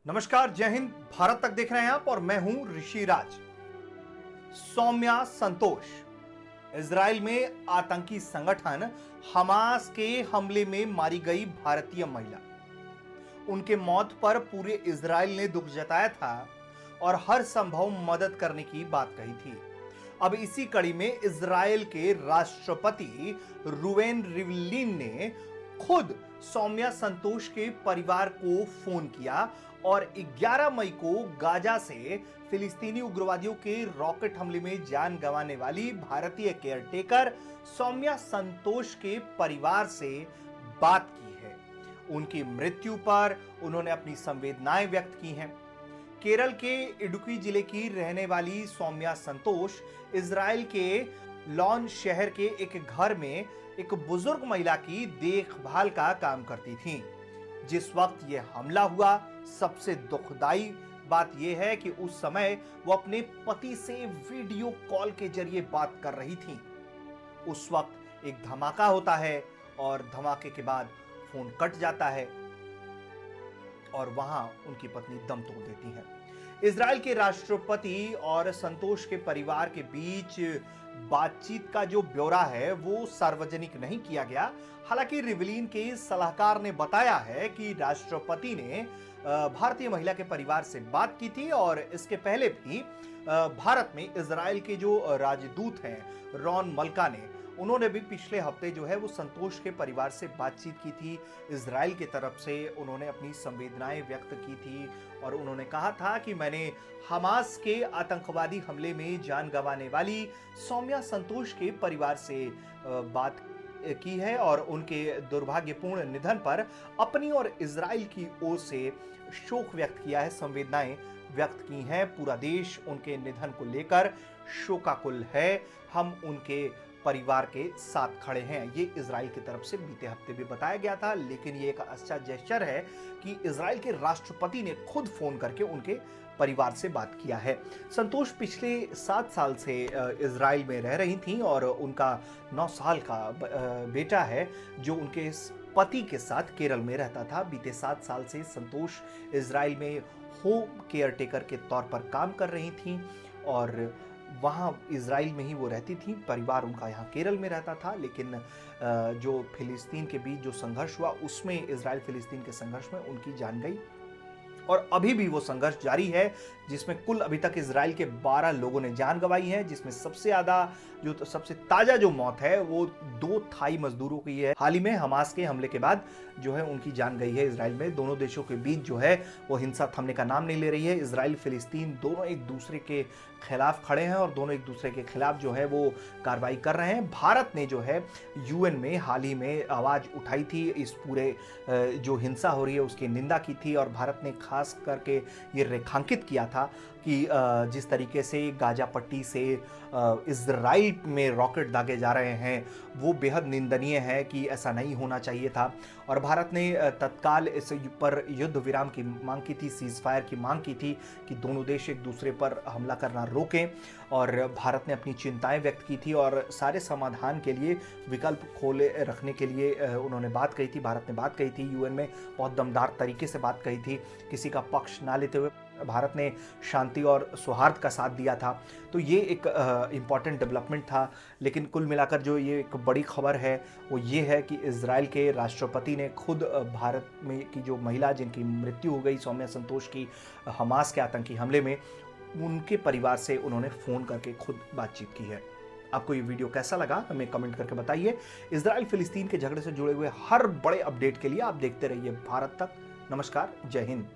नमस्कार, जय हिंद। भारत तक देख रहे हैं आप और मैं हूं ऋषिराज। सौम्या संतोष इजराइल में आतंकी संगठन हमास के हमले में मारी गई भारतीय महिला। उनके मौत पर पूरे इजराइल ने दुख जताया था और हर संभव मदद करने की बात कही थी। अब इसी कड़ी में इजराइल के राष्ट्रपति रुवेन रिवलिन ने खुद सौम्या संतोष के परिवार को फोन किया और 11 मई को गाजा से फिलिस्तीनी उग्रवादियों के रॉकेट हमले में जान गंवाने वाली भारतीय केयरटेकर सौम्या संतोष के परिवार से बात की है। उनकी मृत्यु पर उन्होंने अपनी संवेदनाएं व्यक्त की हैं। केरल के इडुक्की जिले की रहने वाली सौम्या संतोष इजराइल के लॉन शहर के एक घर में एक बुजुर्ग महिला की देखभाल का काम करती थी। जिस वक्त यह हमला हुआ, सबसे दुखदाई बात यह है कि उस समय वो अपने पति से वीडियो कॉल के जरिए बात कर रही थी। उस वक्त एक धमाका होता है और धमाके के बाद फोन कट जाता है और वहां उनकी पत्नी दम तोड़ देती है। इजराइल के राष्ट्रपति और संतोष के परिवार के बीच बातचीत का जो ब्यौरा है वो सार्वजनिक नहीं किया गया। हालांकि रिवलिन के सलाहकार ने बताया है कि राष्ट्रपति ने भारतीय महिला के परिवार से बात की थी और इसके पहले भी भारत में इजराइल के जो राजदूत हैं रॉन मल्का ने उन्होंने भी पिछले हफ्ते जो है वो संतोष के परिवार से बातचीत की थी। इजराइल की तरफ से उन्होंने अपनी संवेदनाएं व्यक्त की थी और उन्होंने कहा था कि मैंने हमास के आतंकवादी हमले में जान गंवाने वाली सौम्या संतोष के परिवार से बात की है और उनके दुर्भाग्यपूर्ण निधन पर अपनी और इजराइल की ओर से शोक व्यक्त किया है, संवेदनाएं व्यक्त की हैं। पूरा देश उनके निधन को लेकर शोकाकुल है। हम उनके परिवार के साथ खड़े हैं, ये इजराइल की तरफ से बीते हफ्ते भी बताया गया था। लेकिन ये एक अच्छा जेस्चर है कि इजराइल के राष्ट्रपति ने खुद फोन करके उनके परिवार से बात किया है। संतोष पिछले 7 साल से इजराइल में रह रही थी और उनका 9 साल का बेटा है जो उनके पति के साथ केरल में रहता था। बीते 7 साल से संतोष इजराइल में होम केयरटेकर के तौर पर काम कर रही थी और वहाँ इजराइल में ही वो रहती थी। परिवार उनका यहाँ केरल में रहता था। लेकिन जो फिलिस्तीन के बीच जो संघर्ष हुआ उसमें इजराइल फिलिस्तीन के संघर्ष में उनकी जान गई और अभी भी वो संघर्ष जारी है, जिसमें कुल अभी तक इजराइल के 12 लोगों ने जान गंवाई है, जिसमें सबसे ज्यादा जो सबसे ताजा जो मौत है वो 2 थाई मजदूरों की है। हाल ही में हमास के हमले के बाद जो है उनकी जान गई है इजराइल में। दोनों देशों के बीच जो है वो हिंसा थमने का नाम नहीं ले रही है। इजराइल फिलिस्तीन दोनों एक दूसरे के खिलाफ खड़े हैं और दोनों एक दूसरे के खिलाफ जो है वो कार्रवाई कर रहे हैं। भारत ने जो है यूएन में हाल ही में आवाज उठाई थी, इस पूरे जो हिंसा हो रही है उसकी निंदा की थी और भारत ने खास करके ये रेखांकित किया था कि जिस तरीके से गाजा पट्टी से इजराइल में रॉकेट दागे जा रहे हैं वो बेहद निंदनीय है कि ऐसा नहीं होना चाहिए था। और भारत ने तत्काल इस पर युद्ध विराम की मांग की थी, सीज फायर की मांग की थी कि दोनों देश एक दूसरे पर हमला करना रोकें और भारत ने अपनी चिंताएं व्यक्त की थी और सारे समाधान के लिए विकल्प खोले रखने के लिए उन्होंने बात कही थी। भारत ने बात कही थी यूएन में, बहुत दमदार तरीके से बात कही थी, किसी का पक्ष ना लेते हुए भारत ने शांति और सौहार्द का साथ दिया था। तो ये एक इम्पॉर्टेंट डेवलपमेंट था। लेकिन कुल मिलाकर जो ये एक बड़ी खबर है वो ये है कि इजराइल के राष्ट्रपति ने खुद भारत में की जो महिला जिनकी मृत्यु हो गई सौम्या संतोष की हमास के आतंकी हमले में, उनके परिवार से उन्होंने फ़ोन करके खुद बातचीत की है। आपको ये वीडियो कैसा लगा हमें कमेंट करके बताइए। इजराइल फिलिस्तीन के झगड़े से जुड़े हुए हर बड़े अपडेट के लिए आप देखते रहिए भारत तक। नमस्कार, जय हिंद।